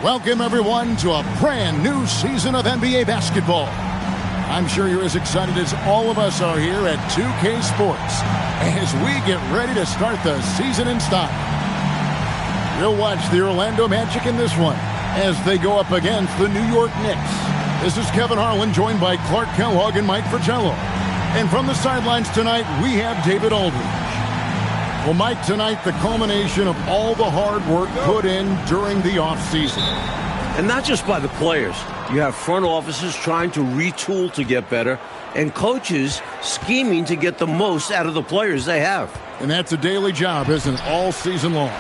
Welcome, everyone, to a brand new season of NBA basketball. I'm sure you're as excited as all of us are here at 2K Sports as we get ready to start the season in style. You'll watch the Orlando Magic in this one as they go up against the New York Knicks. This is Kevin Harlan, joined by Clark Kellogg and Mike Fratello. And from the sidelines tonight, we have David Aldridge. Well, Mike, tonight, the culmination of all the hard work put in during the offseason. And not just by the players. You have front offices trying to retool to get better, and coaches scheming to get the most out of the players they have. And that's a daily job, isn't it, all season long?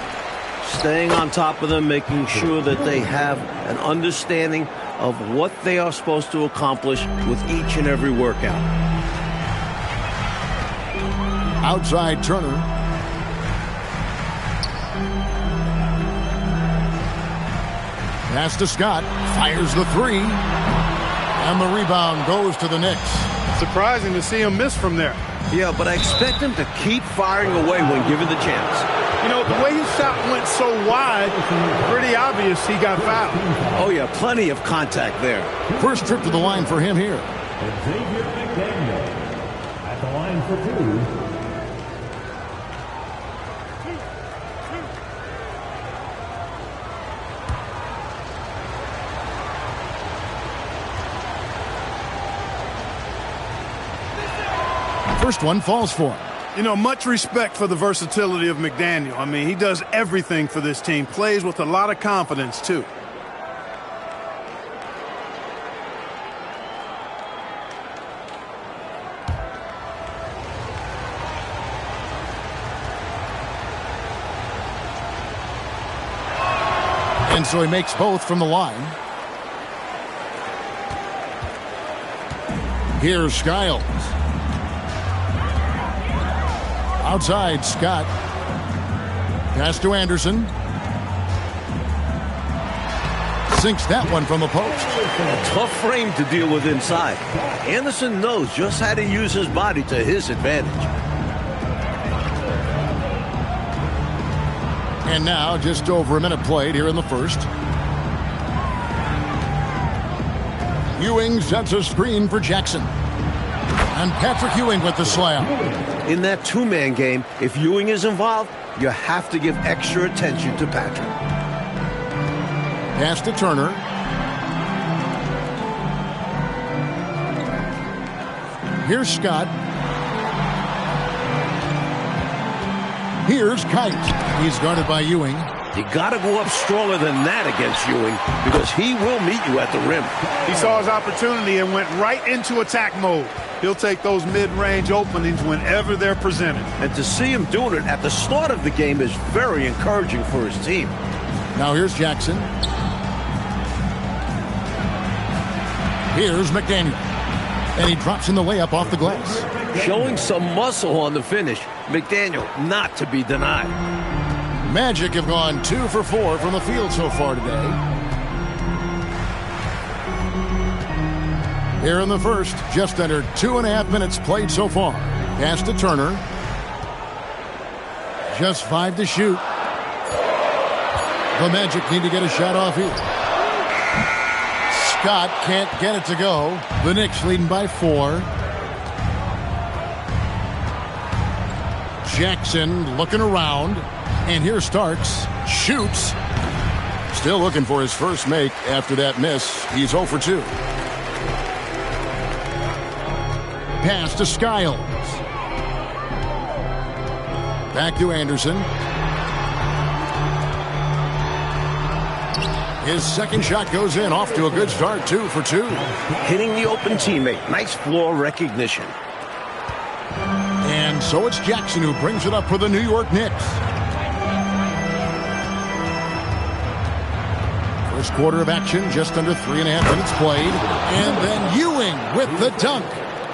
Staying on top of them, making sure that they have an understanding of what they are supposed to accomplish with each and every workout. Outside Turner. Pass to Scott, fires the three, and the rebound goes to the Knicks. Surprising to see him miss from there. Yeah, but I expect him to keep firing away when given the chance. You know, the way his shot went so wide, pretty obvious he got fouled. Oh, yeah, plenty of contact there. First trip to the line for him here. Xavier McDaniel at the line for two. First one falls for him. You know, much respect for the versatility of McDaniel. I mean, he does everything for this team. Plays with a lot of confidence, too. And so he makes both from the line. Here's Skiles. Outside, Scott. Pass to Anderson. Sinks that one from the post. A tough frame to deal with inside. Anderson knows just how to use his body to his advantage. And now, just over a minute played here in the first. Ewing sets a screen for Jackson. And Patrick Ewing with the slam. In that two-man game, if Ewing is involved, you have to give extra attention to Patrick. Pass to Turner. Here's Scott. Here's Kite. He's guarded by Ewing. You got to go up stronger than that against Ewing because he will meet you at the rim. He saw his opportunity and went right into attack mode. He'll take those mid-range openings whenever they're presented. And to see him doing it at the start of the game is very encouraging for his team. Now here's Jackson. Here's McDaniel. And he drops in the layup off the glass. Showing some muscle on the finish. McDaniel not to be denied. Magic have gone 2 for 4 from the field so far today. Here in the first, just under 2.5 minutes played so far. Pass to Turner. Just 5 to shoot. The Magic need to get a shot off here. Scott can't get it to go. The Knicks leading by 4. Jackson looking around. And here Starks. Shoots. Still looking for his first make after that miss. He's 0 for 2. Pass to Skiles. Back to Anderson. His second shot goes in, off to a good start, 2 for 2. Hitting the open teammate. Nice floor recognition. And so it's Jackson who brings it up for the New York Knicks. First quarter of action, just under 3.5 minutes played. And then Ewing with the dunk.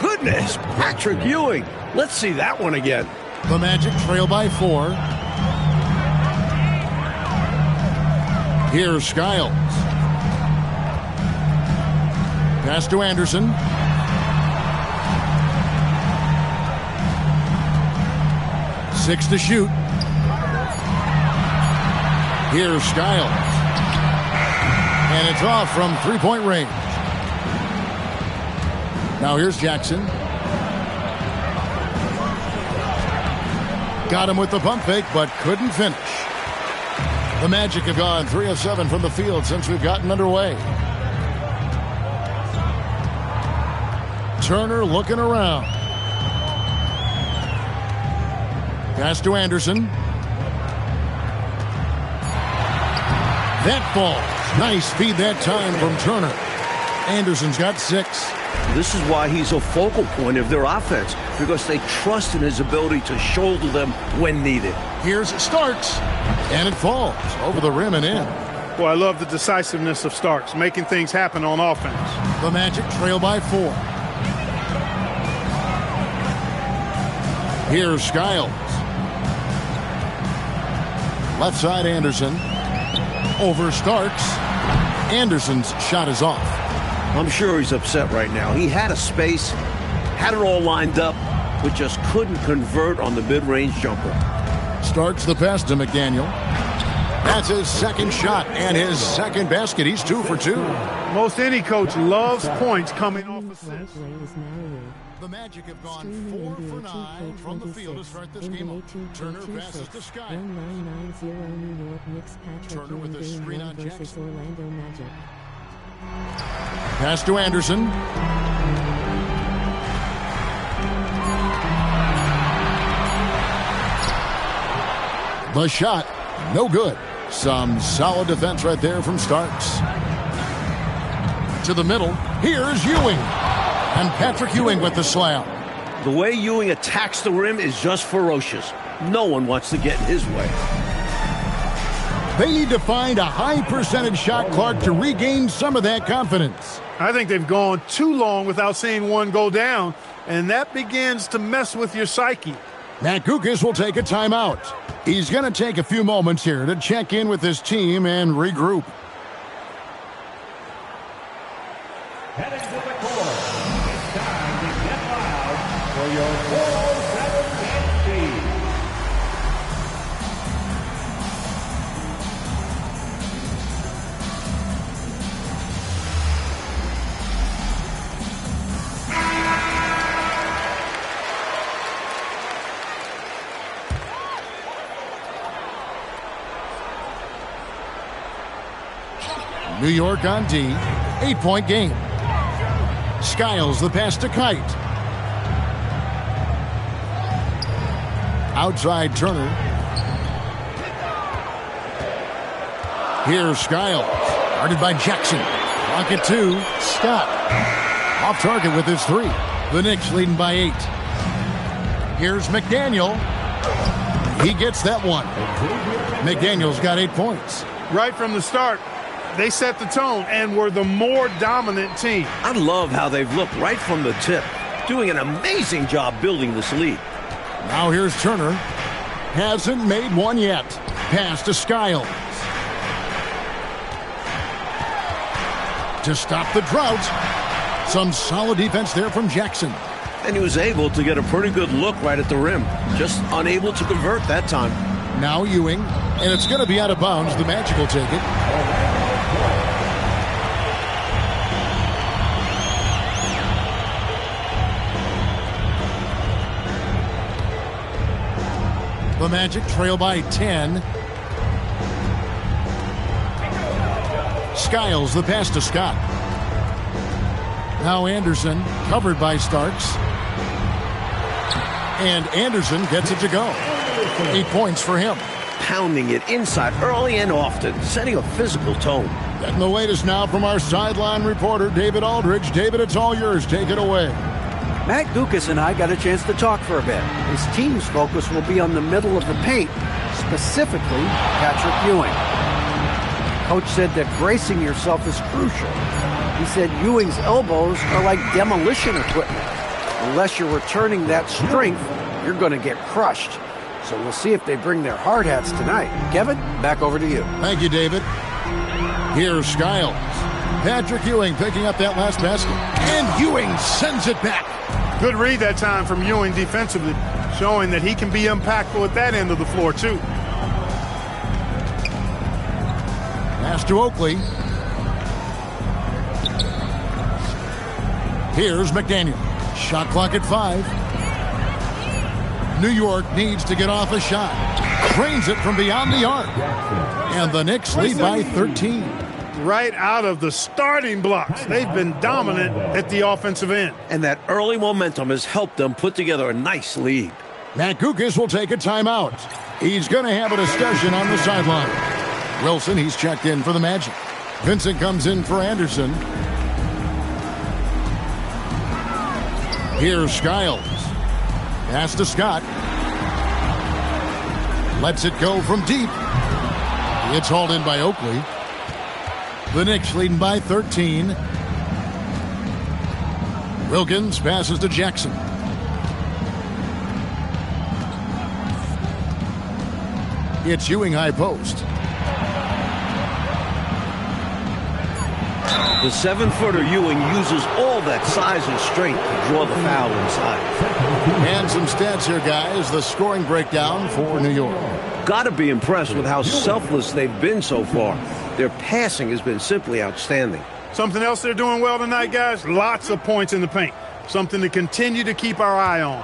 Goodness, Patrick Ewing. Let's see that one again. The Magic trail by 4. Here's Skiles. Pass to Anderson. Six to shoot. Here's Skiles. And it's off from three-point range. Now here's Jackson. Got him with the pump fake, but couldn't finish. The Magic have gone 3 of 7 from the field since we've gotten underway. Turner looking around. Pass to Anderson. That falls. Nice feed that time from Turner. Anderson's got 6. This is why he's a focal point of their offense, because they trust in his ability to shoulder them when needed. Here's Starks, and it falls over the rim and in. Well, I love the decisiveness of Starks, making things happen on offense. The Magic trail by 4. Here's Skiles. Left side Anderson. Over Starks. Anderson's shot is off. I'm sure he's upset right now. He had a space, had it all lined up, but just couldn't convert on the mid-range jumper. Starks the pass to McDaniel. That's his second shot and his second basket. He's 2 for 2. Most any coach loves points coming off assists. The Magic have gone 4 for 9 from the field to start this game off. Turner passes to Sky. Turner with a screen on Jackson. Pass to Anderson. The shot, no good. Some solid defense right there from Starks. To the middle, here's Ewing. And Patrick Ewing with the slam. The way Ewing attacks the rim is just ferocious. No one wants to get in his way. They need to find a high percentage shot, Clark, to regain some of that confidence. I think they've gone too long without seeing one go down, and that begins to mess with your psyche. Matt Gukas will take a timeout. He's going to take a few moments here to check in with his team and regroup. Heading to the court. It's time to get loud for your 407 team. New York on D, 8-point game. Skiles the pass to Kite. Outside Turner. Here's Skiles. Guarded by Jackson. Clock at 2. Scott. Off target with his 3. The Knicks leading by 8. Here's McDaniel. He gets that one. McDaniel's got 8 points. Right from the start, they set the tone and were the more dominant team. I love how they've looked right from the tip, doing an amazing job building this lead. Now here's Turner. Hasn't made one yet. Pass to Skiles. To stop the drought. Some solid defense there from Jackson. And he was able to get a pretty good look right at the rim. Just unable to convert that time. Now Ewing. And it's going to be out of bounds. The Magic will take it. The Magic trail by 10. Skiles the pass to Scott. Now Anderson covered by Starks. And Anderson gets it to go. 8 points for him. Pounding it inside early and often, setting a physical tone. Getting the latest now from our sideline reporter, David Aldridge. David, it's all yours. Take it away. Matt Gukas and I got a chance to talk for a bit. His team's focus will be on the middle of the paint, specifically Patrick Ewing. Coach said that bracing yourself is crucial. He said Ewing's elbows are like demolition equipment. Unless you're returning that strength, you're going to get crushed. So we'll see if they bring their hard hats tonight. Kevin, back over to you. Thank you, David. Here's Skiles. Patrick Ewing picking up that last basket. And Ewing sends it back. Good read that time from Ewing defensively, showing that he can be impactful at that end of the floor, too. Pass to Oakley. Here's McDaniel. Shot clock at 5. New York needs to get off a shot. Drains it from beyond the arc. And the Knicks lead by 13. Right out of the starting blocks. They've been dominant at the offensive end. And that early momentum has helped them put together a nice lead. Matt Gukas will take a timeout. He's going to have a discussion on the sideline. Wilson, he's checked in for the Magic. Vincent comes in for Anderson. Here's Skiles. Pass to Scott. Lets it go from deep. It's hauled in by Oakley. The Knicks leading by 13. Wilkins passes to Jackson. It's Ewing high post. The 7-footer Ewing uses all that size and strength to draw the foul inside. And some stats here, guys. The scoring breakdown for New York. Got to be impressed with how selfless they've been so far. Their passing has been simply outstanding. Something else they're doing well tonight, guys? Lots of points in the paint. Something to continue to keep our eye on.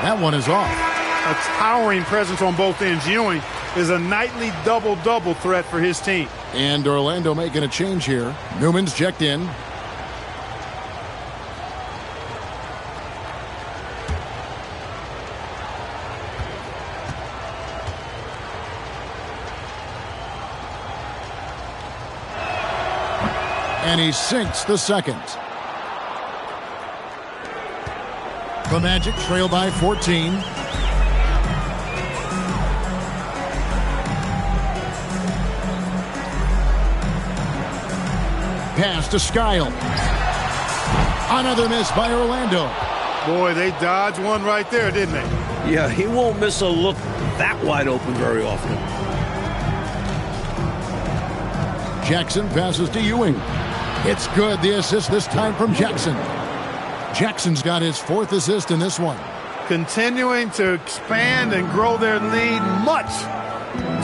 That one is off. A towering presence on both ends. Ewing is a nightly double-double threat for his team. And Orlando making a change here. Newman's checked in. And he sinks the second. The Magic trail by 14. Pass to Skiles. Another miss by Orlando. Boy, they dodged one right there, didn't they? Yeah, he won't miss a look that wide open very often. Jackson passes to Ewing. It's good. The assist this time from Jackson. Jackson's got his 4th assist in this one. Continuing to expand and grow their lead, much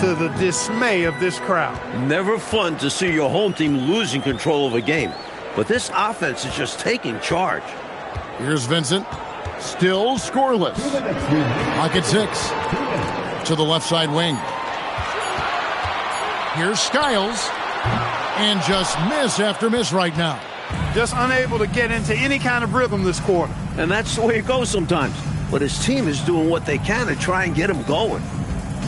to the dismay of this crowd. Never fun to see your home team losing control of a game. But this offense is just taking charge. Here's Vincent. Still scoreless. Clock at 6. To the left side wing. Here's Skiles. And just miss after miss right now. Just unable to get into any kind of rhythm this quarter. And that's the way it goes sometimes. But his team is doing what they can to try and get him going.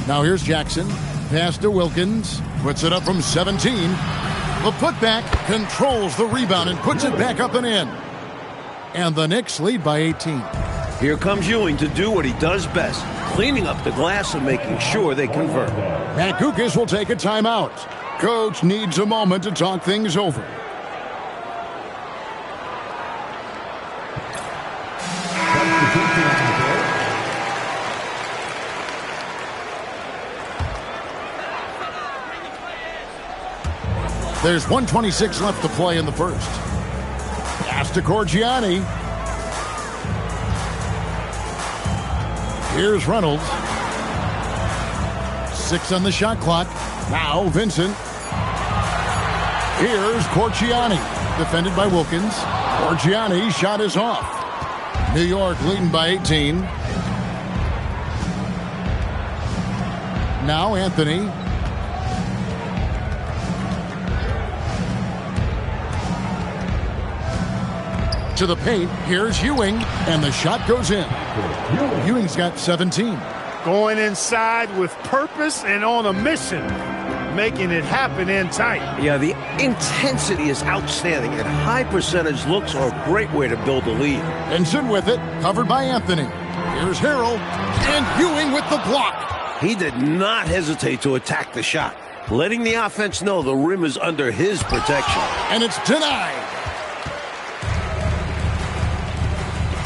Now here's Jackson. Pass to Wilkins. Puts it up from 17. The putback controls the rebound and puts it back up and in. And the Knicks lead by 18. Here comes Ewing to do what he does best. Cleaning up the glass and making sure they convert. Matt Gukas will take a timeout. Coach needs a moment to talk things over. There's 1:26 left to play in the first. Pass to Corgiani. Here's Reynolds. 6 on the shot clock. Now Vincent. Here's Corgiani. Defended by Wilkins. Corgiani's shot is off. New York leading by 18. Now Anthony. To the paint. Here's Ewing. And the shot goes in. Ewing's got 17. Going inside with purpose and on a mission. Making it happen in tight. Yeah, the intensity is outstanding, and high percentage looks are a great way to build a lead. Benson with it, covered by Anthony. Here's Harrell, and Ewing with the block. He did not hesitate to attack the shot, letting the offense know the rim is under his protection. And it's denied.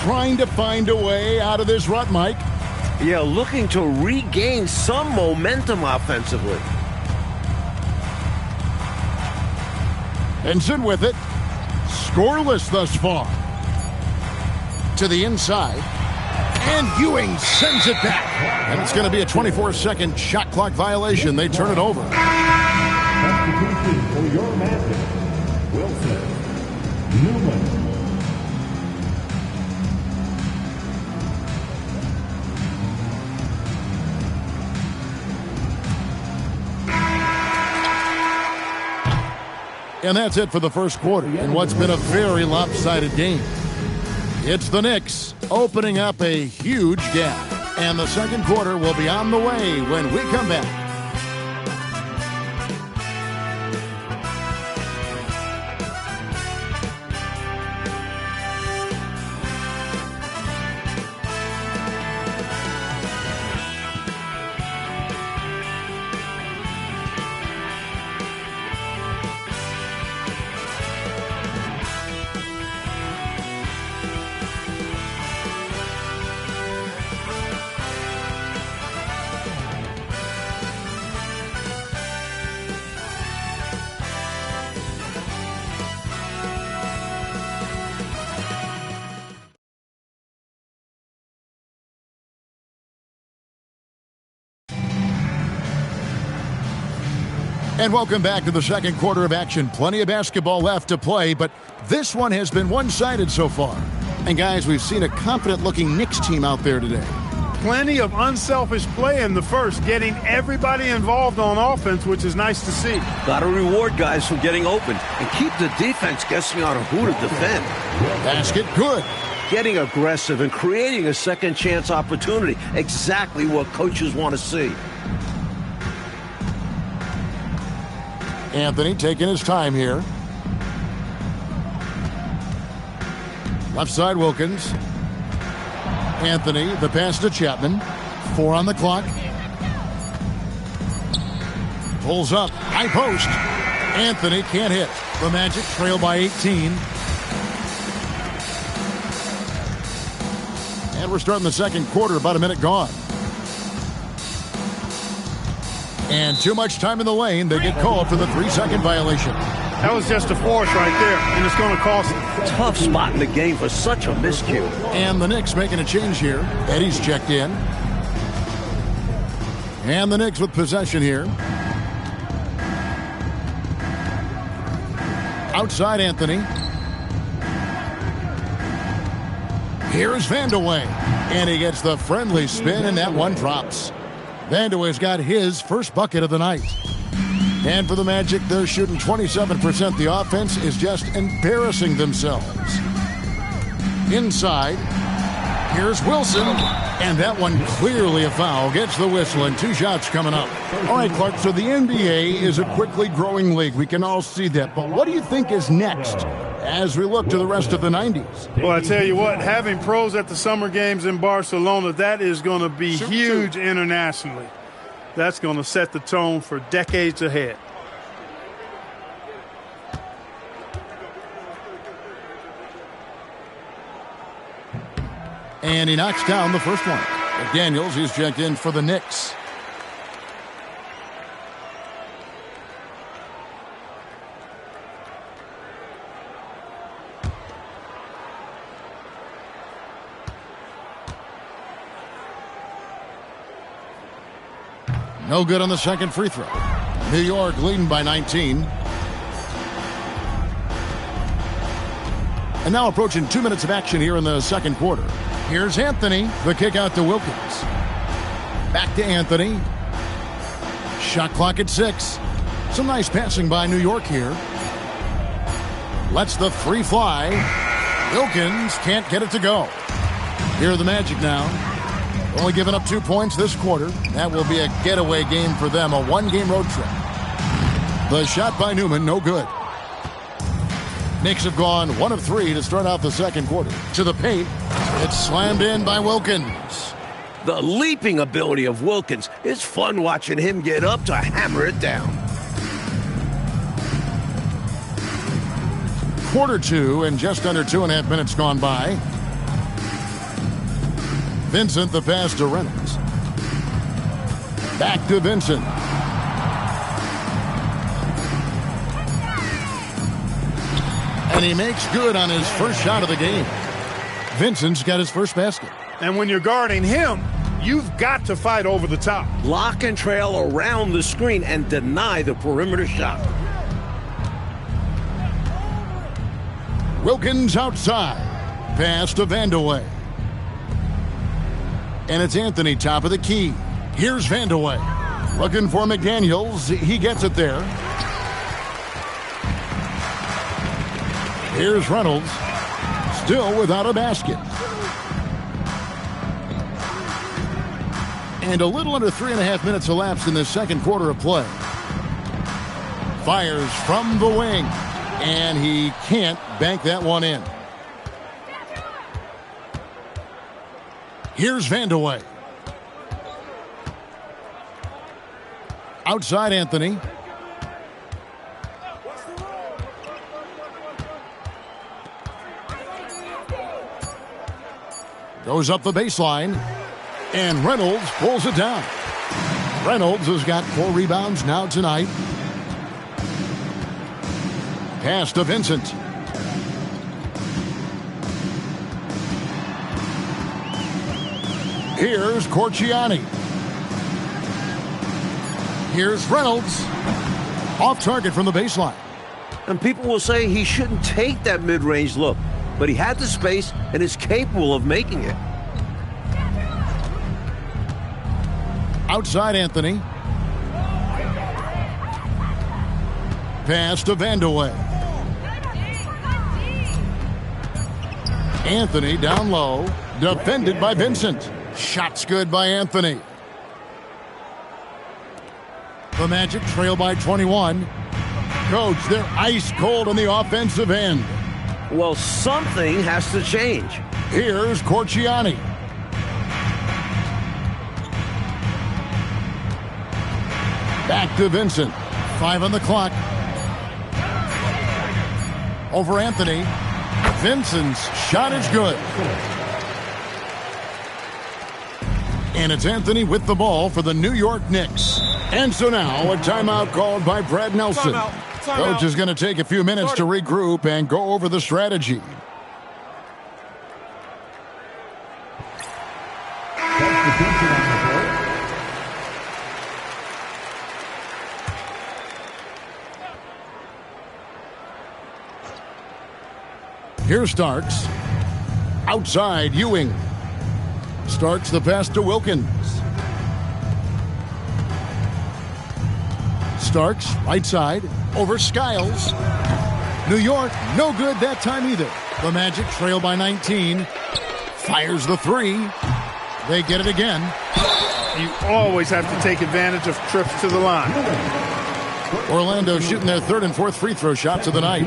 Trying to find a way out of this rut, Mike. Yeah, looking to regain some momentum offensively. Benson with it. Scoreless thus far. To the inside. And Ewing sends it back. And it's going to be a 24-second shot clock violation. They turn it over. Substitution for your Magic. Wilson. Newman. And that's it for the first quarter in what's been a very lopsided game. It's the Knicks opening up a huge gap. And the second quarter will be on the way when we come back. And welcome back to the second quarter of action. Plenty of basketball left to play, but this one has been one-sided so far. And guys, we've seen a confident-looking Knicks team out there today. Plenty of unselfish play in the first, getting everybody involved on offense, which is nice to see. Got to reward guys for getting open and keep the defense guessing on who to defend. Basket good. Getting aggressive and creating a second chance opportunity. Exactly what coaches want to see. Anthony taking his time here. Left side Wilkins. Anthony, the pass to Chapman. 4 on the clock. Pulls up, high post. Anthony can't hit. The Magic trail by 18. And we're starting the second quarter, about a minute gone. And too much time in the lane. They get called for the 3-second violation. That was just a force right there, and it's going to cost them. Tough spot in the game for such a miscue. And the Knicks making a change here. Eddie's checked in. And the Knicks with possession here. Outside Anthony. Here's Vandeweghe. And he gets the friendly spin, and that one drops. Vandeweghe's got his first bucket of the night. And for the Magic, they're shooting 27%. The offense is just embarrassing themselves. Inside, here's Wilson. And that one clearly a foul. Gets the whistle, and 2 shots coming up. All right, Clark, so the NBA is a quickly growing league. We can all see that. But what do you think is next as we look to the rest of the 90s? Well, I tell you what, having pros at the Summer Games in Barcelona, that is going to be huge internationally. That's going to set the tone for decades ahead. And he knocks down the first one. Daniels, he's checked in for the Knicks. No good on the second free throw. New York leading by 19. And now approaching 2 minutes of action here in the second quarter. Here's Anthony. The kick out to Wilkins. Back to Anthony. Shot clock at 6. Some nice passing by New York here. Lets the three fly. Wilkins can't get it to go. Here are the Magic now. Only giving up 2 points this quarter. That will be a getaway game for them, a one-game road trip. The shot by Newman, no good. Knicks have gone 1 of 3 to start out the second quarter. To the paint, it's slammed in by Wilkins. The leaping ability of Wilkins. It's fun watching him get up to hammer it down. Quarter 2 and just under 2.5 minutes gone by. Vincent, the pass to Reynolds. Back to Vincent. And he makes good on his first shot of the game. Vincent's got his first basket. And when you're guarding him, you've got to fight over the top. Lock and trail around the screen and deny the perimeter shot. Wilkins outside. Pass to Vandeweghe. And it's Anthony top of the key. Here's Vandeweghe. Looking for McDaniels. He gets it there. Here's Reynolds. Still without a basket. And a little under 3.5 minutes elapsed in the second quarter of play. Fires from the wing. And he can't bank that one in. Here's Vandeweghe. Outside Anthony. Goes up the baseline. And Reynolds pulls it down. Reynolds has got 4 rebounds now tonight. Pass to Vincent. Here's Corciani. Here's Reynolds. Off target from the baseline. And people will say he shouldn't take that mid-range look, but he had the space and is capable of making it. Outside Anthony. Pass to Vandeweghe. Anthony down low. Defended by Vincent. Shots good by Anthony. The Magic trail by 21. Coach, they're ice cold on the offensive end. Well, something has to change. Here's Corciani. Back to Vincent. 5 on the clock. Over Anthony. Vincent's shot is good. And it's Anthony with the ball for the New York Knicks. And so now a timeout called by Brad Nelson. Coach is going to take a few minutes to regroup and go over the strategy. Here's Starks. Outside, Ewing. Starks the pass to Wilkins. Starks, right side, over Skiles. New York, no good that time either. The Magic trail by 19. Fires the 3. They get it again. You always have to take advantage of trips to the line. Orlando shooting their 3rd and 4th free throw shots of the night.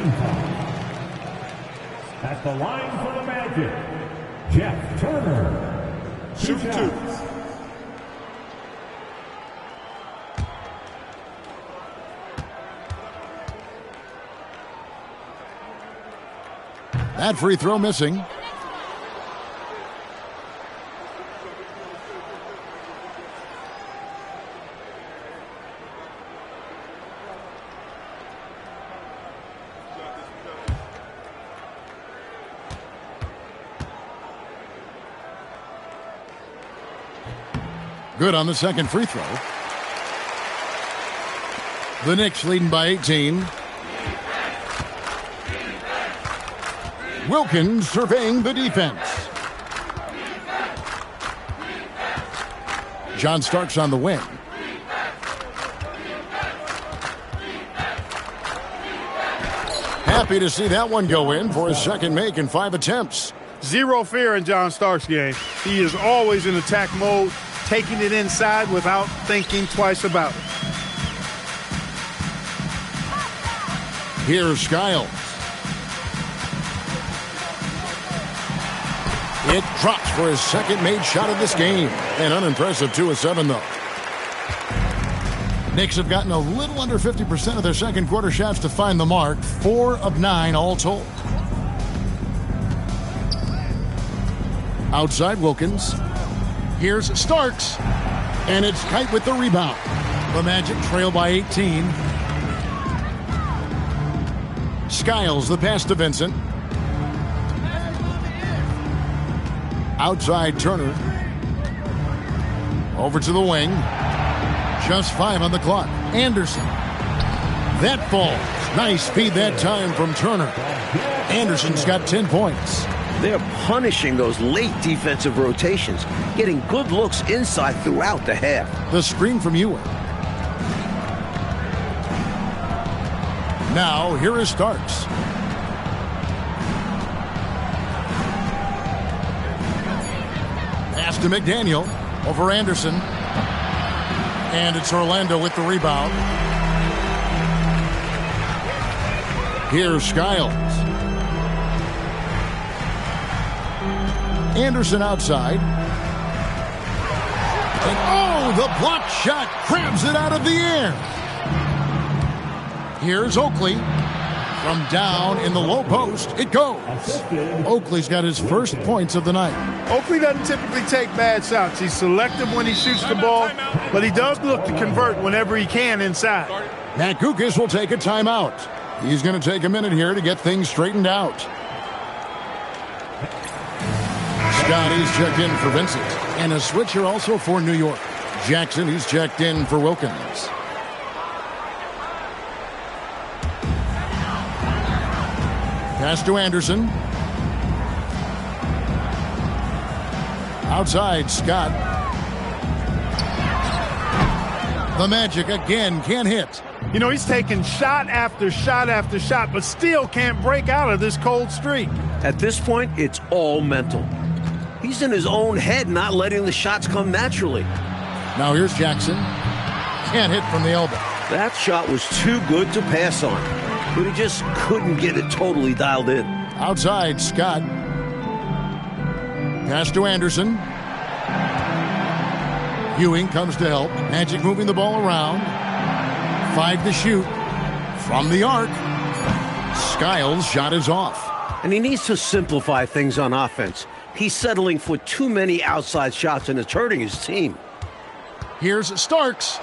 At the line for the Magic, Jeff Turner. Shoot 2. That free throw missing. Good on the second free throw. The Knicks leading by 18. Wilkins surveying the defense. John Starks on the wing. Happy to see that one go in for his second make in 5 attempts. Zero fear in John Starks' game. He is always in attack mode, taking it inside without thinking twice about it. Here's Skiles. It drops for his second made shot of this game. An unimpressive 2 of 7, though. Knicks have gotten a little under 50% of their second quarter shots to find the mark. 4 of 9 all told. Outside Wilkins. Here's Starks. And it's Kite with the rebound. The Magic trail by 18. Skiles the pass to Vincent. Outside Turner. Over to the wing. Just 5 on the clock. Anderson. That falls. Nice speed that time from Turner. Anderson's got 10 points. They're punishing those late defensive rotations, getting good looks inside throughout the half. The screen from Ewing. Now, here is Starks. Pass to McDaniel. Over Anderson. And it's Orlando with the rebound. Here's Skiles. Anderson outside. And oh, the block shot crabs it out of the air. Here's Oakley. From down in the low post, it goes. Oakley's got his first points of the night. Oakley doesn't typically take bad shots. He's selective when he shoots the ball, but he does look to convert whenever he can inside. Matt Kukas will take a timeout. He's going to take a minute here to get things straightened out. Scotty's checked in for Vincent. And a switch here also for New York. Jackson, he's checked in for Wilkins. Pass to Anderson. Outside, Scott. The Magic again can't hit. You know, he's taking shot after shot after shot, but still can't break out of this cold streak. At this point, it's all mental. He's in his own head, not letting the shots come naturally. Now here's Jackson. Can't hit from the elbow. That shot was too good to pass on, but he just couldn't get it totally dialed in. Outside, Scott. Pass to Anderson. Ewing comes to help. Magic moving the ball around. 5 to shoot. From the arc. Skiles' shot is off. And he needs to simplify things on offense. He's settling for too many outside shots, and it's hurting his team. Here's Starks.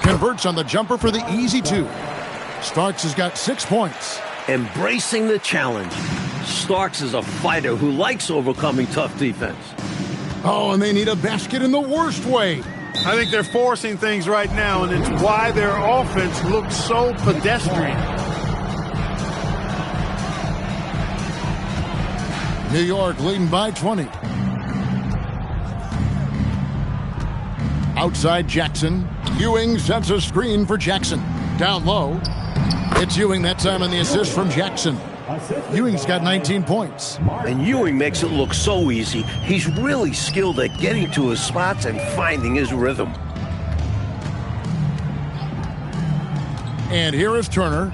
Converts on the jumper for the easy 2. Starks has got 6 points. Embracing the challenge. Starks is a fighter who likes overcoming tough defense. Oh, and they need a basket in the worst way. I think they're forcing things right now, and it's why their offense looks so pedestrian. New York leading by 20. Outside Jackson. Ewing sets a screen for Jackson. Down low. It's Ewing that time on the assist from Jackson. Ewing's got 19 points. And Ewing makes it look so easy. He's really skilled at getting to his spots and finding his rhythm. And here is Turner.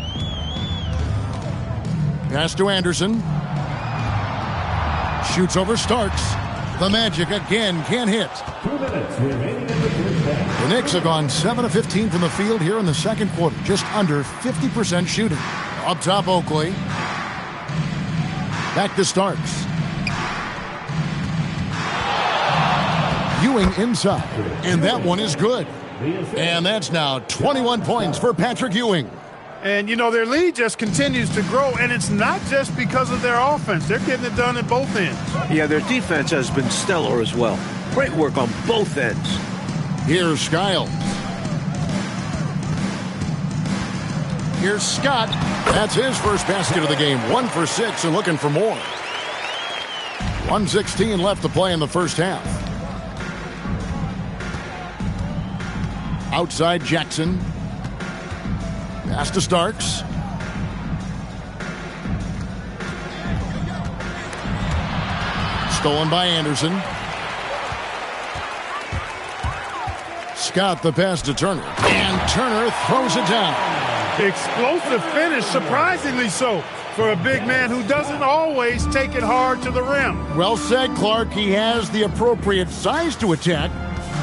Pass to Anderson. Shoots over Starks. The Magic again can't hit. 2 minutes remaining in the first half. The Knicks have gone 7 of 15 from the field here in the second quarter. Just under 50% shooting. Up top, Oakley. Back to Starks. Ewing inside. And that one is good. And that's now 21 points for Patrick Ewing. And, you know, their lead just continues to grow, and it's not just because of their offense. They're getting it done at both ends. Yeah, their defense has been stellar as well. Great work on both ends. Here's Skiles. Here's Scott. That's his first basket of the game. 1 for 6 and looking for more. 1:16 left to play in the first half. Outside Jackson. Pass to Starks. Stolen by Anderson. Scott the pass to Turner. And Turner throws it down. Explosive finish, surprisingly so, for a big man who doesn't always take it hard to the rim. Well said, Clark. He has the appropriate size to attack,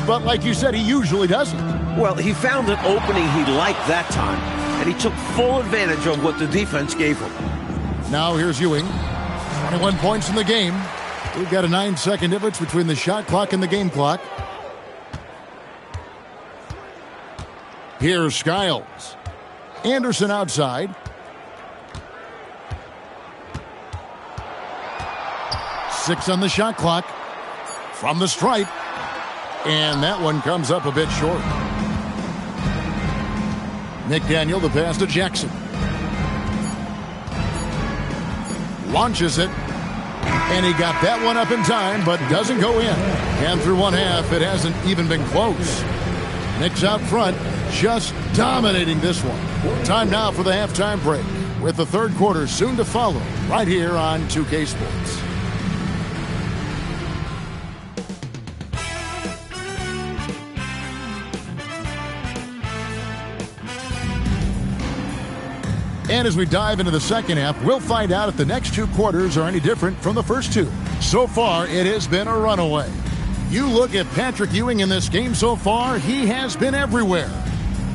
but like you said, he usually doesn't. Well, he found an opening he liked that time, and he took full advantage of what the defense gave him. Now here's Ewing. 21 points in the game. We've got a 9-second difference between the shot clock and the game clock. Here's Skiles. Anderson outside. Six on the shot clock. from the stripe. And that one comes up a bit short. McDaniel, the pass to Jackson. Launches it. And he got that one up in time, but doesn't go in. And through one half, it hasn't even been close. Knicks out front, just dominating this one. Time now for the halftime break, with the third quarter soon to follow, right here on 2K Sports. And as we dive into the second half, we'll find out if the next two quarters are any different from the first two. So far, it has been a runaway. You look at Patrick Ewing in this game so far, he has been everywhere.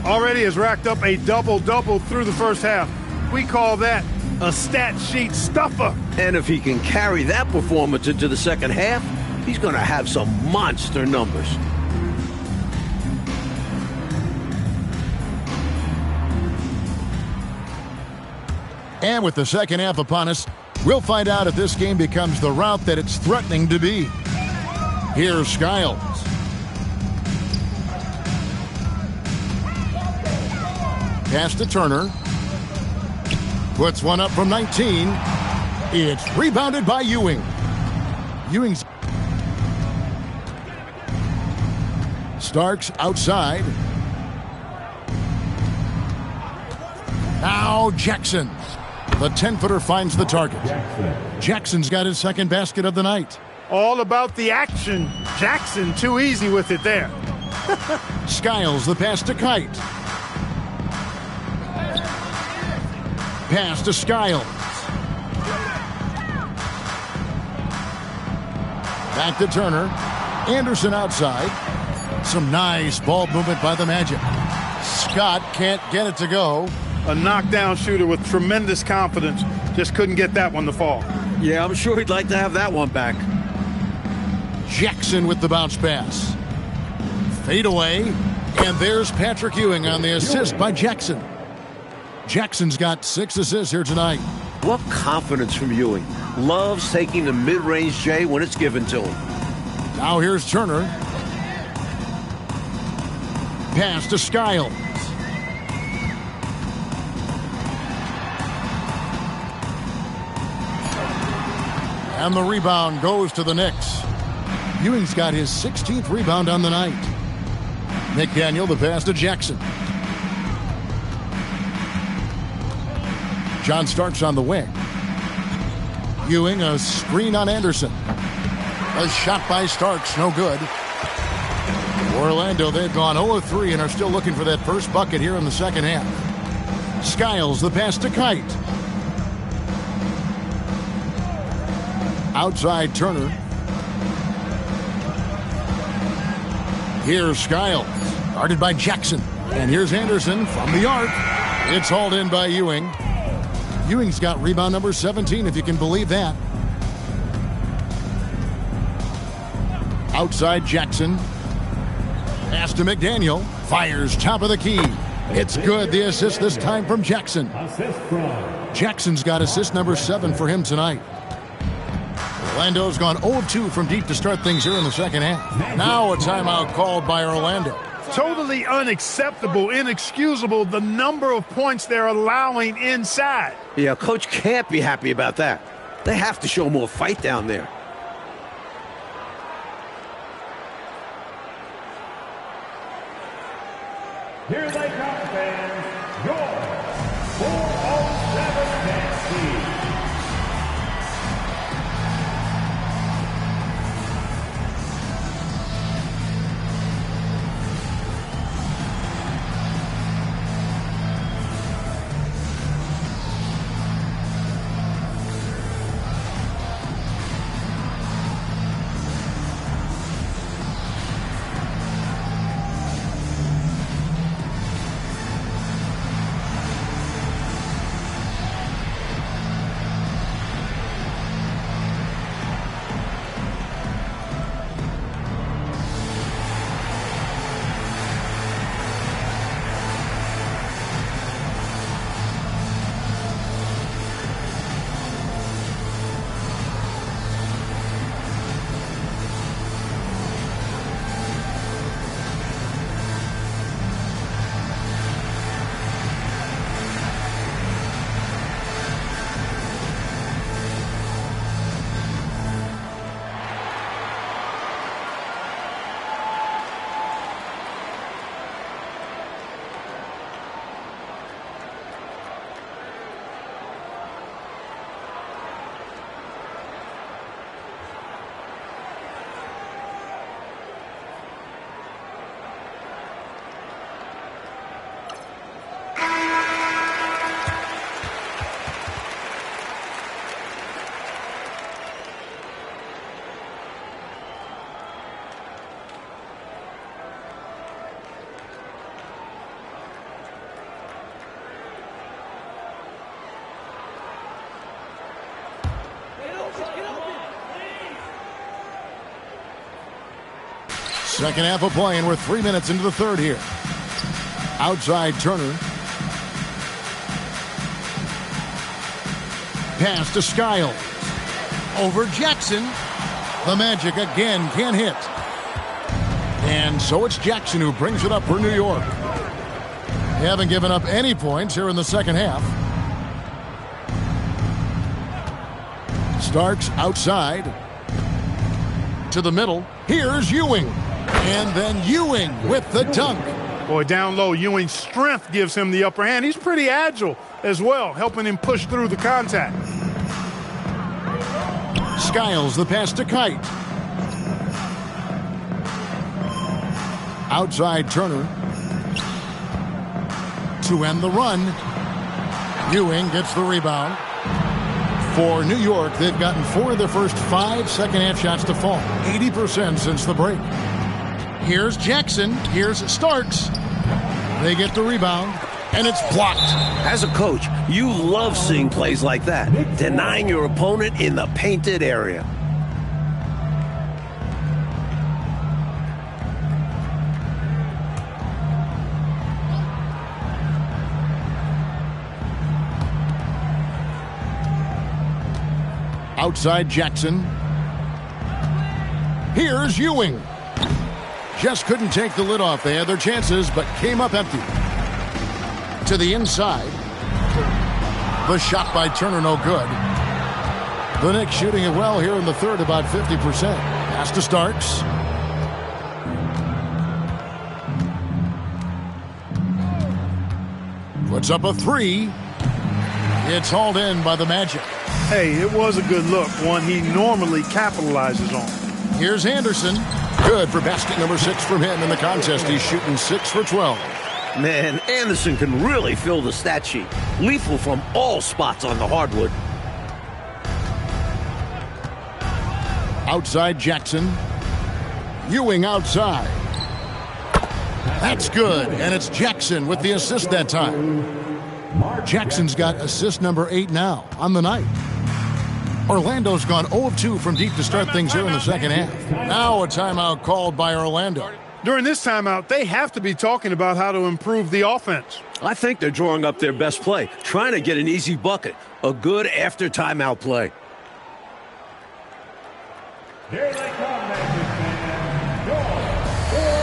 Already has racked up a double-double through the first half. We call that a stat sheet stuffer. And if he can carry that performance into the second half, he's going to have some monster numbers. And with the second half upon us, we'll find out if this game becomes the route that it's threatening to be. Here's Skiles. Pass to Turner. Puts one up from 19. It's rebounded by Ewing. Ewing's Starks outside. Now Jackson. The 10-footer finds the target. Jackson's got his second basket of the night. All about the action. Jackson too easy with it there. Skiles, the pass to Kite. Pass to Skiles. Back to Turner. Anderson outside. Some nice ball movement by the Magic. Scott can't get it to go. A knockdown shooter with tremendous confidence. Just couldn't get that one to fall. Yeah, I'm sure he'd like to have that one back. Jackson with the bounce pass. Fade away. And there's Patrick Ewing on the assist by Jackson. Jackson's got 6 assists here tonight. What confidence from Ewing. Loves taking the mid-range J when it's given to him. Now here's Turner. Pass to Skiles. And the rebound goes to the Knicks. Ewing's got his 16th rebound on the night. McDaniel, the pass to Jackson. John Starks on the wing. Ewing, a screen on Anderson. A shot by Starks, no good. Orlando, they've gone 0-3 and are still looking for that first bucket here in the second half. Skiles, the pass to Kite. Outside Turner. Here's Skiles, guarded by Jackson. And here's Anderson from the arc. It's hauled in by Ewing. Ewing's got rebound number 17, if you can believe that. Outside Jackson. Pass to McDaniel. Fires top of the key. It's good. The assist this time from Jackson. Jackson's got assist number 7 for him tonight. Orlando's gone 0-2 from deep to start things here in the second half. Now a timeout called by Orlando. Totally unacceptable, inexcusable, the number of points they're allowing inside. Yeah, coach can't be happy about that. They have to show more fight down there. Here they come, fans. Your 407 Knicks team. Second half of play, and we're 3 minutes into the third here. Outside Turner. Pass to Skiles. Over Jackson. The Magic again can't hit. And so it's Jackson who brings it up for New York. They haven't given up any points here in the second half. Starks outside. To the middle. Here's Ewing. And then Ewing with the dunk. Boy, down low, Ewing's strength gives him the upper hand. He's pretty agile as well, helping him push through the contact. Skiles, the pass to Kite. Outside Turner. To end the run. Ewing gets the rebound. For New York, they've gotten 4 of their first 5 second-half shots to fall. 80% since the break. Here's Jackson. Here's Starks. They get the rebound, and it's blocked. As a coach, you love seeing plays like that, denying your opponent in the painted area. Outside Jackson. Here's Ewing. Just couldn't take the lid off. They had their chances, but came up empty. To the inside. The shot by Turner, no good. The Knicks shooting it well here in the third, about 50%. Pass to Starks. Puts up a 3. It's hauled in by the Magic. Hey, it was a good look, one he normally capitalizes on. Here's Anderson. Good for basket number 6 from him in the contest. He's shooting 6 for 12. Man, Anderson can really fill the stat sheet. Lethal from all spots on the hardwood. Outside Jackson. Ewing outside. That's good, and it's Jackson with the assist that time. Jackson's got assist number 8 now on the night. Orlando's gone 0 of 2 from deep to start things here in the second half. Now a timeout called by Orlando. During this timeout, they have to be talking about how to improve the offense. I think they're drawing up their best play, trying to get an easy bucket. A good after timeout play. Here they come, Magic fans. Your 407.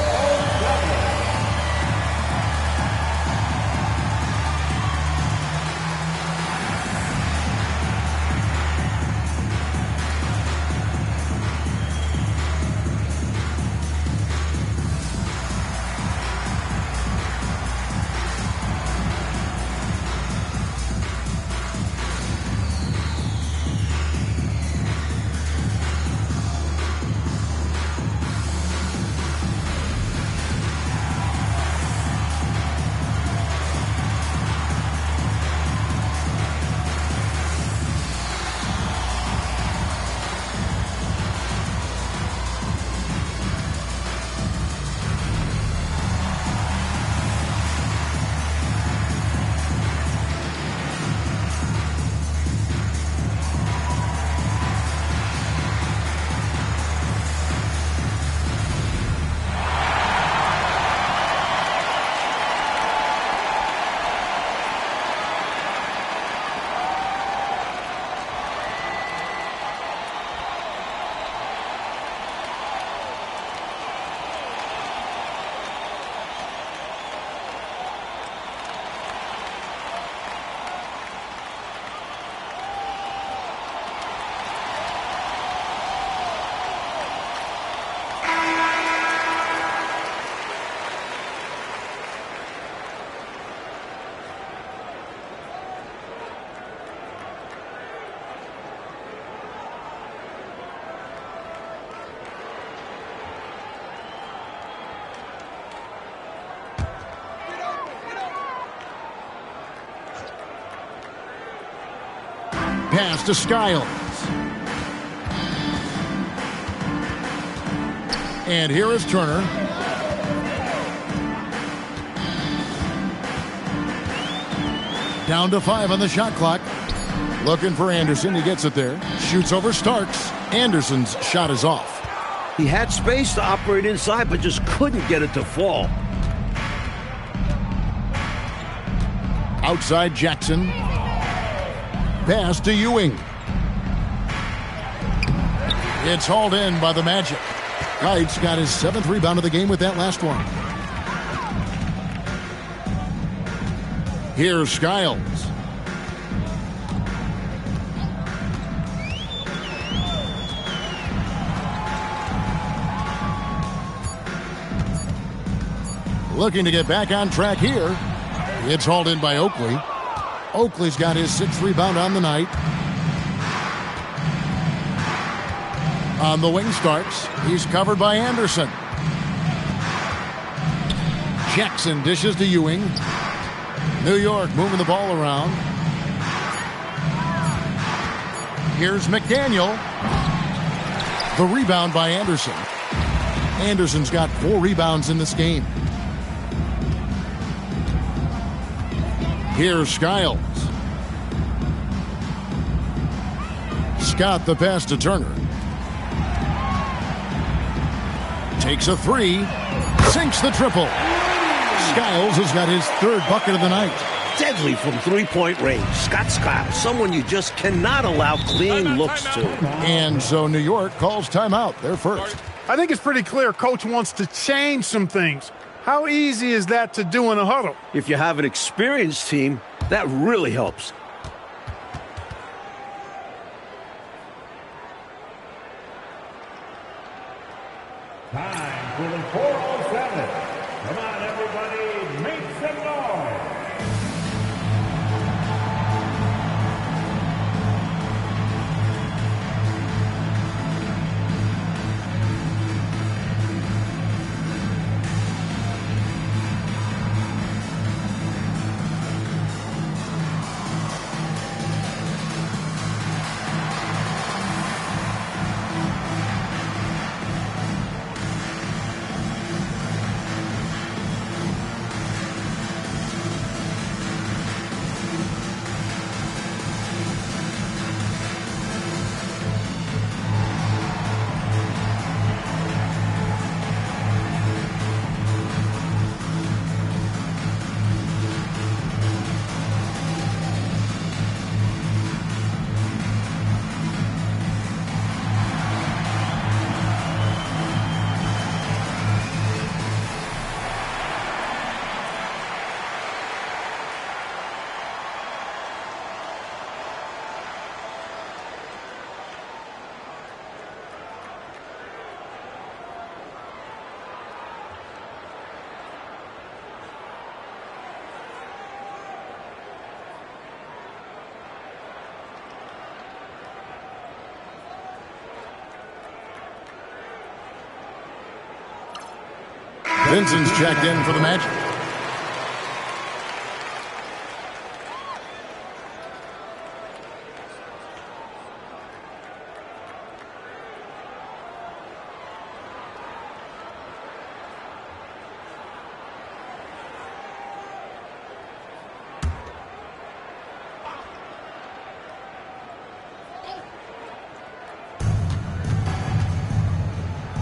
Pass to Skiles. And here is Turner. Down to 5 on the shot clock. Looking for Anderson. He gets it there. Shoots over Starks. Anderson's shot is off. He had space to operate inside, but just couldn't get it to fall. Outside Jackson. Pass to Ewing. It's hauled in by the Magic. Knight's got his 7th rebound of the game with that last one. Here's Skiles. Looking to get back on track here. It's hauled in by Oakley. Oakley's got his 6th rebound on the night. On the wing Starks. He's covered by Anderson. Jackson dishes to Ewing. New York moving the ball around. Here's McDaniel. The rebound by Anderson. Anderson's got 4 rebounds in this game. Here's Skiles. Scott the pass to Turner. Takes a 3. Sinks the triple. Skiles has got his 3rd bucket of the night. Deadly from three-point range. Scott Skiles, someone you just cannot allow clean looks to. And so New York calls timeout. They're first. I think it's pretty clear Coach wants to change some things. How easy is that to do in a huddle? If you have an experienced team, that really helps. Time for the 407. Come on, everybody, make some noise. Vincent's checked in for the Magic.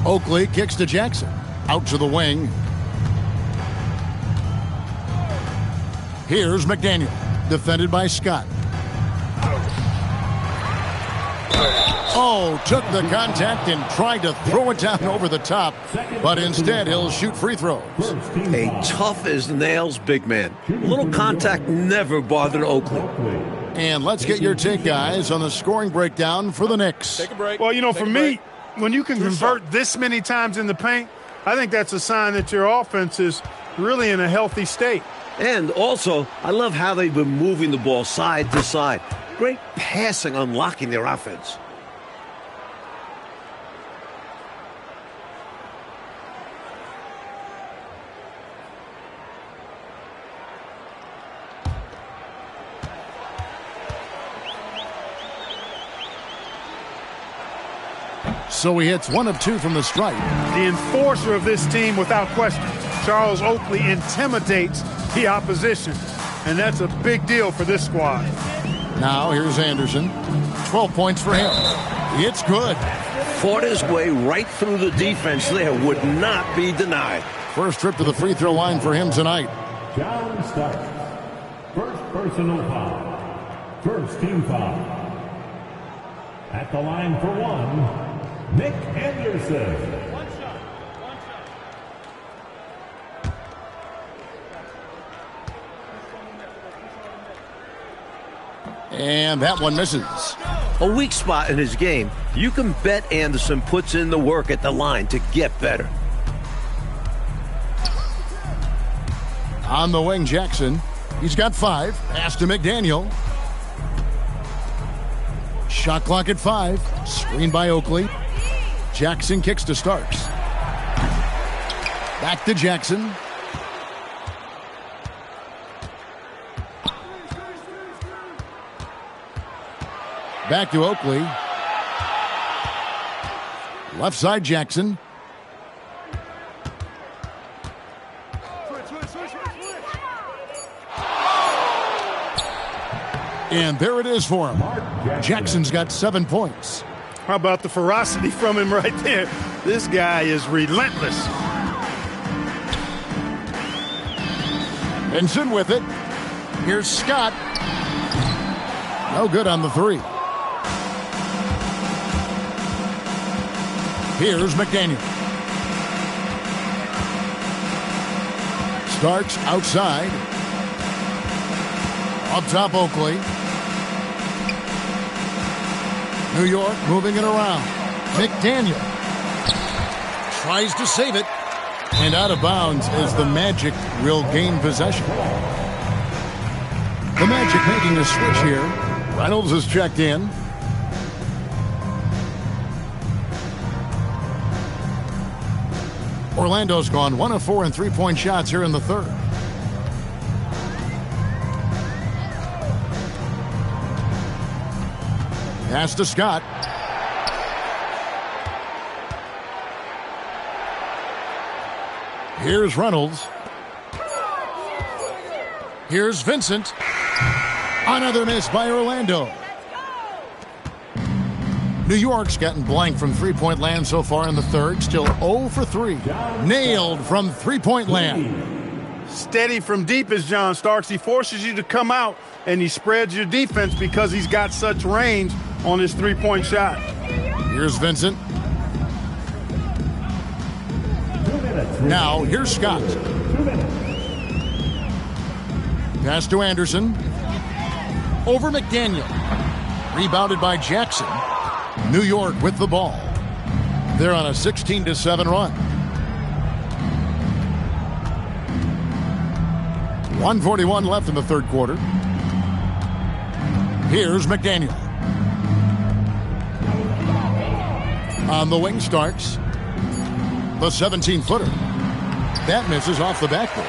Oakley kicks to Jackson. Out to the wing. Here's McDaniel. Defended by Scott. Oh, took the contact and tried to throw it down over the top. But instead, he'll shoot free throws. A tough-as-nails big man. A little contact never bothered Oakley. And let's get your take, guys, on the scoring breakdown for the Knicks. Take a break. Well, you know, for me, when you can convert this many times in the paint, I think that's a sign that your offense is really in a healthy state. And also, I love how they've been moving the ball side to side. Great passing, unlocking their offense. So he hits 1 of 2 from the stripe. The enforcer of this team, without question. Charles Oakley intimidates the opposition, and that's a big deal for this squad. Now here's Anderson. 12 points for him. It's good. Fought his way right through the defense there. Would not be denied. First trip to the free throw line for him tonight. John Starks. First personal foul. First team foul. At the line for one, Nick Anderson. And that one misses. A weak spot in his game. You can bet Anderson puts in the work at the line to get better. On the wing, Jackson. He's got 5. Pass to McDaniel. Shot clock at 5. Screen by Oakley. Jackson kicks to Starks. Back to Jackson. Back to Oakley. Left side, Jackson. And there it is for him. Jackson's got 7 points. How about the ferocity from him right there? This guy is relentless. Vincent with it. Here's Scott. No good on the 3. Here's McDaniel. Starks outside. Up top, Oakley. New York moving it around. McDaniel tries to save it. And out of bounds as the Magic will gain possession. The Magic making a switch here. Reynolds is checked in. Orlando's gone 1 of 4 in three-point shots here in the third. Pass to Scott. Here's Reynolds. Here's Vincent. Another miss by Orlando. New York's gotten blank from three-point land so far in the third. Still 0 for 3. Nailed from three-point land. Steady from deep is John Starks. He forces you to come out, and he spreads your defense because he's got such range on his three-point shot. Here's Vincent. Now, here's Scott. Pass to Anderson. Over McDaniel. Rebounded by Jackson. New York with the ball. They're on a 16-7 run. 1:41 left in the third quarter. Here's McDaniel. On the wing, Starks. The 17-footer. That misses off the backboard.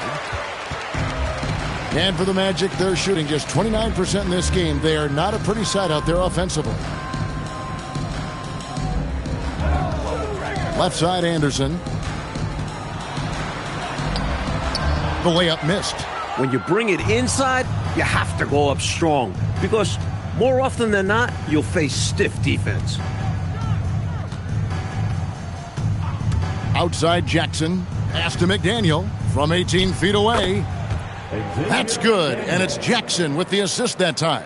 And for the Magic, they're shooting just 29% in this game. They are not a pretty sight out there offensively. Left side, Anderson. The layup missed. When you bring it inside, you have to go up strong because more often than not, you'll face stiff defense. Outside, Jackson. Pass to McDaniel from 18 feet away. That's good, and it's Jackson with the assist that time.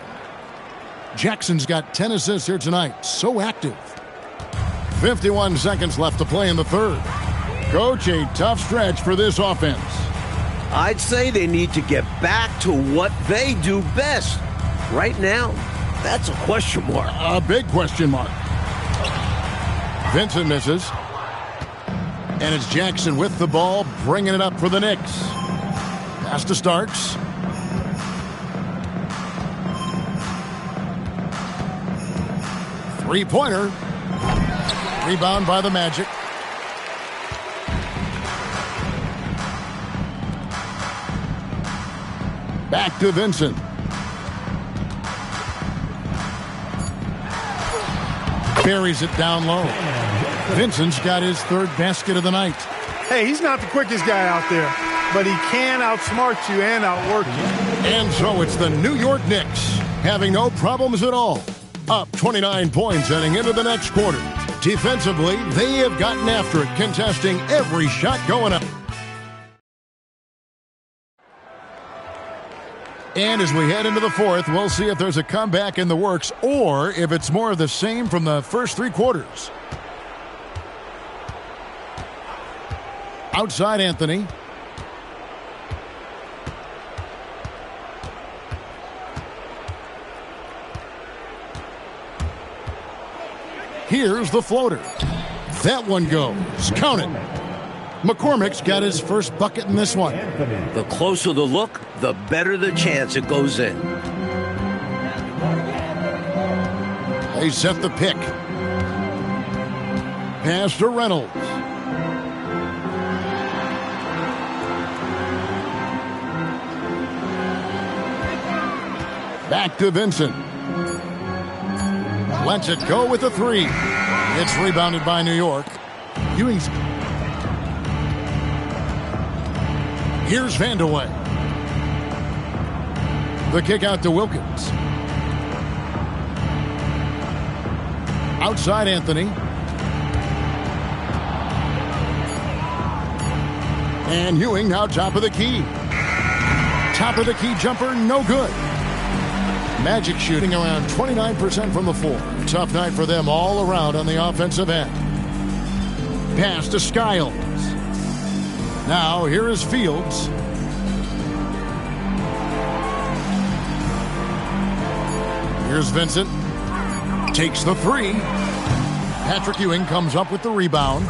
Jackson's got 10 assists here tonight. So active. 51 seconds left to play in the third. Coach, a tough stretch for this offense. I'd say they need to get back to what they do best. Right now, that's a question mark. A big question mark. Vincent misses. And it's Jackson with the ball, bringing it up for the Knicks. Pass to Starks. Three-pointer. Rebound by the Magic. Back to Vincent. Buries it down low. Vincent's got his third basket of the night. Hey, he's not the quickest guy out there, but he can outsmart you and outwork you. And so it's the New York Knicks having no problems at all. Up 29 points heading into the next quarter. Defensively, they have gotten after it, contesting every shot going up. And as we head into the fourth, we'll see if there's a comeback in the works or if it's more of the same from the first three quarters. Outside Anthony. Here's the floater. That one goes. Count it. McCormick's got his first bucket in this one. The closer the look, the better the chance it goes in. They set the pick. Pass to Reynolds. Back to Vincent. Lets it go with a three. It's rebounded by New York. Ewing's. Here's Vandeweghe. The kick out to Wilkins. Outside Anthony. And Ewing now top of the key. Top of the key jumper, no good. Magic shooting around 29% from the floor. Tough night for them all around on the offensive end. Pass to Skiles. Now here is Fields. Here's Vincent. Takes the three. Patrick Ewing comes up with the rebound.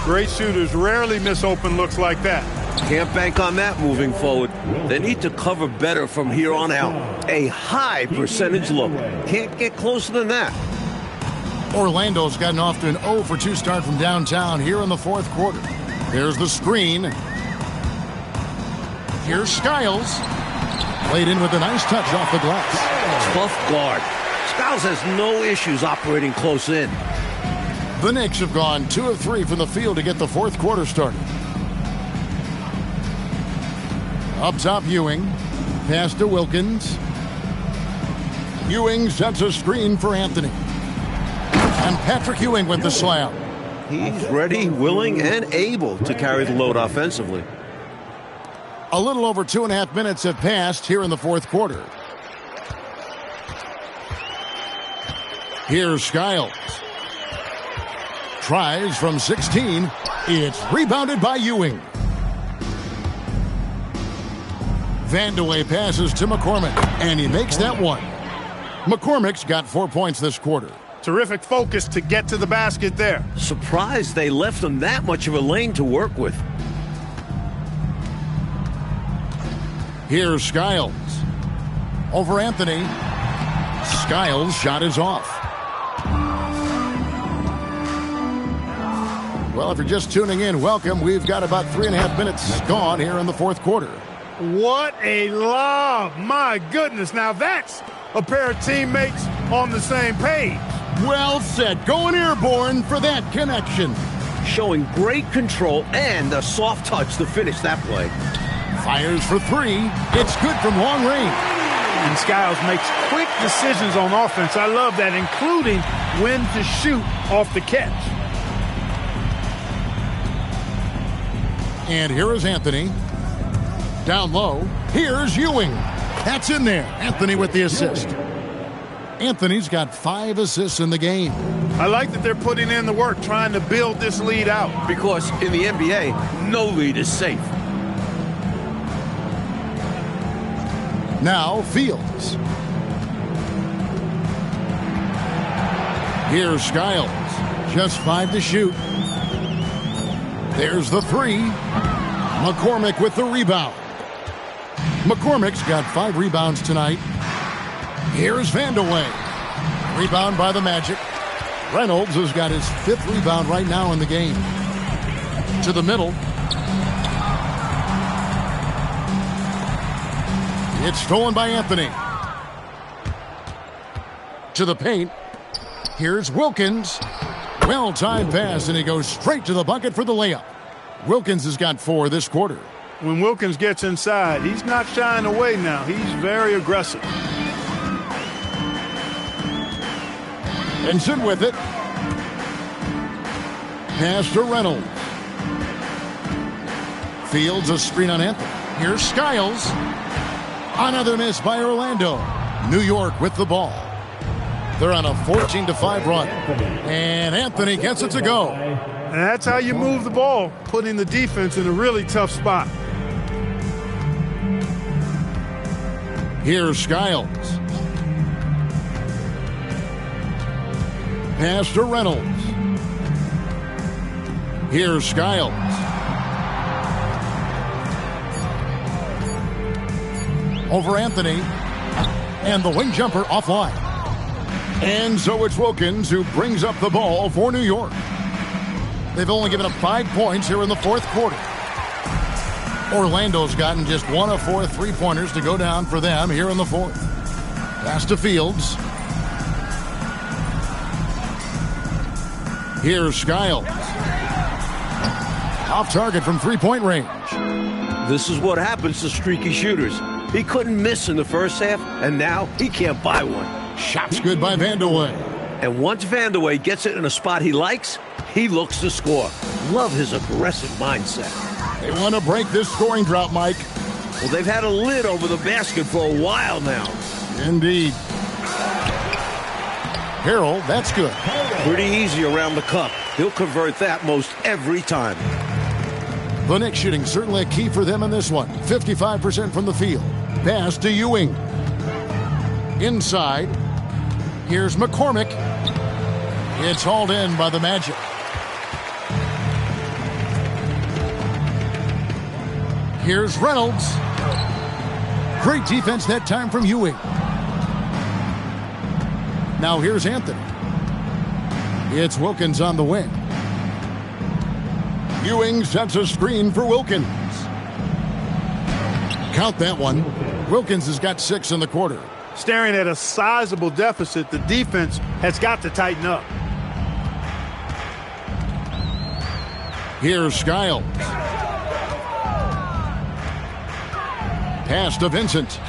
Great shooters rarely miss open looks like that. Can't bank on that moving forward. They need to cover better from here on out. A high percentage look. Can't get closer than that. Orlando's gotten off to an 0 for 2 start from downtown here in the fourth quarter. There's the screen. Here's Skiles. Played in with a nice touch off the glass. Tough guard. Skiles has no issues operating close in. The Knicks have gone 2 of 3 from the field to get the fourth quarter started. Up top, Ewing. Pass to Wilkins. Ewing sets a screen for Anthony. And Patrick Ewing with the slam. He's ready, willing, and able to carry the load offensively. A little over 2.5 minutes have passed here in the fourth quarter. Here's Skiles. Tries from 16. It's rebounded by Ewing. Vandeweghe passes to McCormick, and he makes that one. McCormick's got 4 points this quarter. Terrific focus to get to the basket there. Surprised they left him that much of a lane to work with. Here's Skiles. Over Anthony. Skiles' shot is off. Well, if you're just tuning in, welcome. We've got about 3.5 minutes gone here in the fourth quarter. What a lob. My goodness. Now that's a pair of teammates on the same page. Well said. Going airborne for that connection. Showing great control and a soft touch to finish that play. Fires for three. It's good from long range. And Skiles makes quick decisions on offense. I love that, including when to shoot off the catch. And here is Anthony. Down low. Here's Ewing. That's in there. Anthony with the assist. Anthony's got 5 assists in the game. I like that they're putting in the work, trying to build this lead out. Because in the NBA, no lead is safe. Now Fields. Here's Skiles. Just 5 to shoot. There's the three. McCormick with the rebound. McCormick's got 5 rebounds tonight. Here's Vandeweghe. Rebound by the Magic. Reynolds has got his 5th rebound right now in the game. To the middle. It's stolen by Anthony. To the paint. Here's Wilkins. Well-timed pass, and he goes straight to the bucket for the layup. Wilkins has got 4 this quarter. When Wilkins gets inside, he's not shying away now. He's very aggressive. Vincent with it. Pass to Reynolds. Fields a screen on Anthony. Here's Skiles. Another miss by Orlando. New York with the ball. They're on a 14-5 run. And Anthony gets it to go. And that's how you move the ball, putting the defense in a really tough spot. Here's Skiles. Pass to Reynolds. Here's Skiles. Over Anthony. And the wing jumper offline. And so it's Wilkins who brings up the ball for New York. They've only given up 5 points here in the fourth quarter. Orlando's gotten just 1 of 4 3-pointers to go down for them here in the fourth. Pass to Fields. Here's Skiles. Off target from 3-point range. This is what happens to streaky shooters. He couldn't miss in the first half, and now he can't buy one. Shot's good by Vandeweghe. And once Vandeweghe gets it in a spot he likes, he looks to score. Love his aggressive mindset. They want to break this scoring drought, Mike. Well, they've had a lid over the basket for a while now. Indeed. Harrell, that's good. Pretty easy around the cup. He'll convert that most every time. The Knicks shooting certainly a key for them in this one. 55% from the field. Pass to Ewing. Inside. Here's McCormick. It's hauled in by the Magic. Here's Reynolds. Great defense that time from Ewing. Now here's Anthony. It's Wilkins on the wing. Ewing sets a screen for Wilkins. Count that one. Wilkins has got 6 in the quarter. Staring at a sizable deficit, the defense has got to tighten up. Here's Skiles. Pass to Vincent.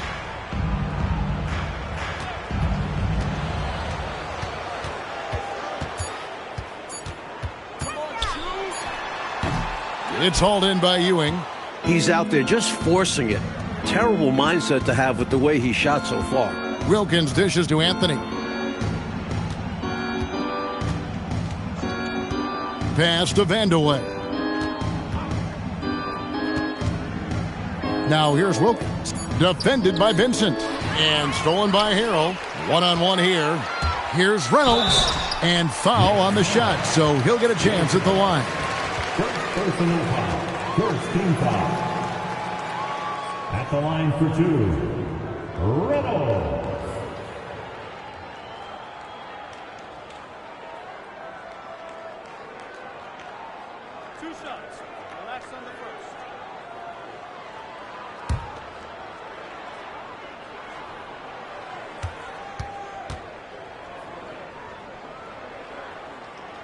It's hauled in by Ewing. He's out there just forcing it. Terrible mindset to have with the way he shot so far. Wilkins dishes to Anthony. Pass to Vandeweghe. Now here's Wilkins. Defended by Vincent. And stolen by Harrell. One-on-one here. Here's Reynolds. And foul on the shot. So he'll get a chance at the line. First personal foul. First team foul. At the line for 2, Reynolds. Two shots. Relax on the first.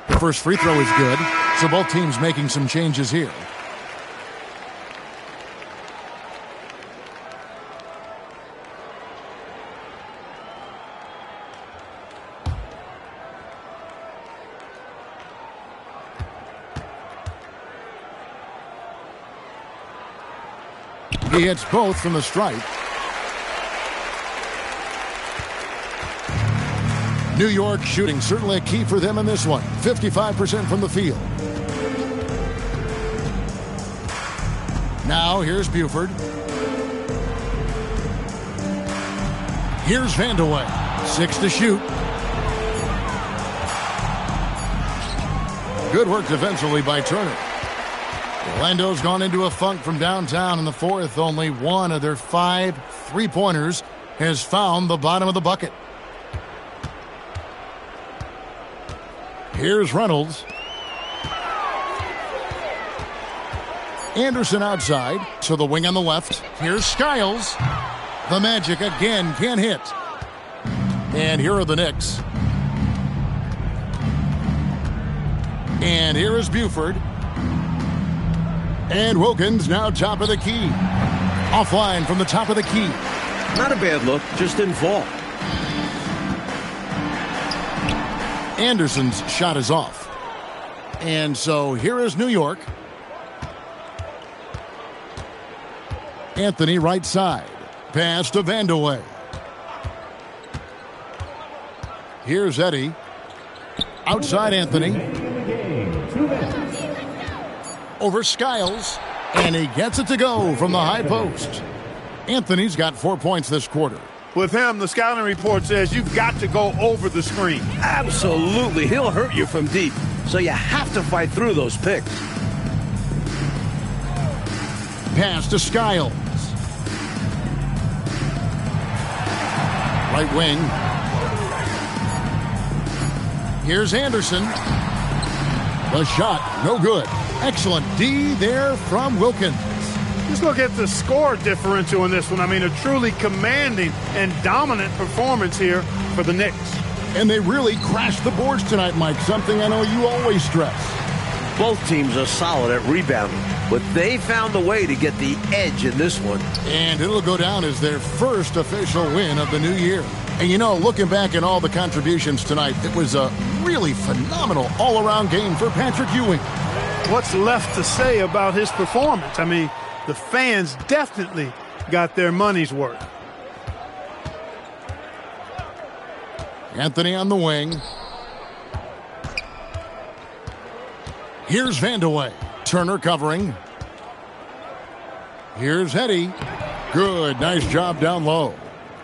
The first free throw is good, so both teams making some changes here. He hits both from the stripe. New York shooting certainly a key for them in this one. 55% from the field. Now here's Buford. Here's Vandeweghe. 6 to shoot. Good work defensively by Turner. Orlando's gone into a funk from downtown in the fourth. Only one of their 5 3-pointers has found the bottom of the bucket. Here's Reynolds. Anderson outside, so the wing on the left. Here's Skiles. The Magic again can't hit. And here are the Knicks. And here is Buford. And Wilkins now top of the key. Offline from the top of the key. Not a bad look, just didn't fall. Anderson's shot is off. And so here is New York. Anthony right side. Pass to Vandeweghe. Here's Eddie. Outside Anthony. Over Skiles. And he gets it to go from the high post. Anthony's got 4 points this quarter. With him, the scouting report says you've got to go over the screen. Absolutely. He'll hurt you from deep. So you have to fight through those picks. Pass to Skiles. Right wing. Here's Anderson. The shot, no good. Excellent D there from Wilkins. Just look at the score differential in this one. I mean, a truly commanding and dominant performance here for the Knicks. And they really crashed the boards tonight, Mike, something I know you always stress. Both teams are solid at rebounding, but they found a way to get the edge in this one. And it'll go down as their first official win of the new year. And you know, looking back at all the contributions tonight, it was a really phenomenal all-around game for Patrick Ewing. What's left to say about his performance? I mean, the fans definitely got their money's worth. Anthony on the wing. Here's Vandeweghe. Turner covering. Here's Eddie. Good, nice job down low.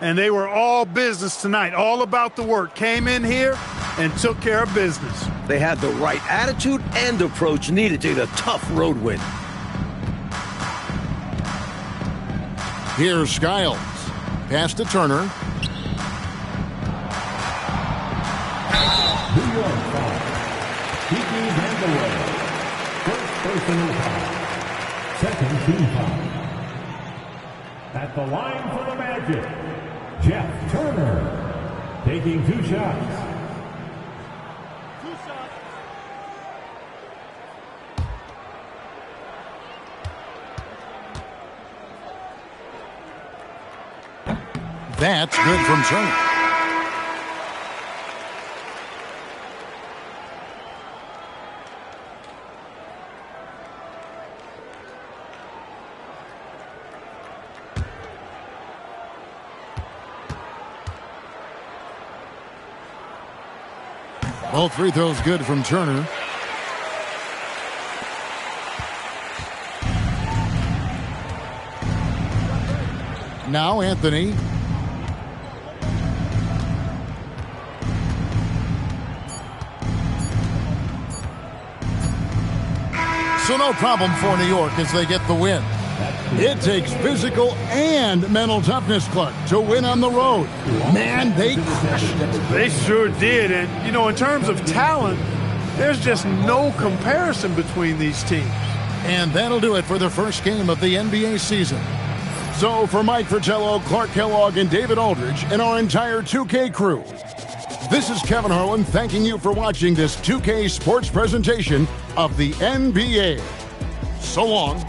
And they were all business tonight, all about the work. Came in here and took care of business. They had the right attitude and approach needed to get a tough road win. Here's Skiles. Pass to Turner. New York foul. Kiki Vandeweghe. First personal foul. Second team foul. At the line for the Magic, Jeff Turner taking 2 shots. That's good from Turner. Both free throws good from Turner. Now Anthony. So no problem for New York as they get the win. It takes physical and mental toughness, Clark, to win on the road. Man, they crushed it. They sure did. And, you know, in terms of talent, there's just no comparison between these teams. And that'll do it for the first game of the NBA season. So for Mike Fratello, Clark Kellogg, and David Aldridge, and our entire 2K crew, this is Kevin Harlan thanking you for watching this 2K sports presentation of the NBA. So long.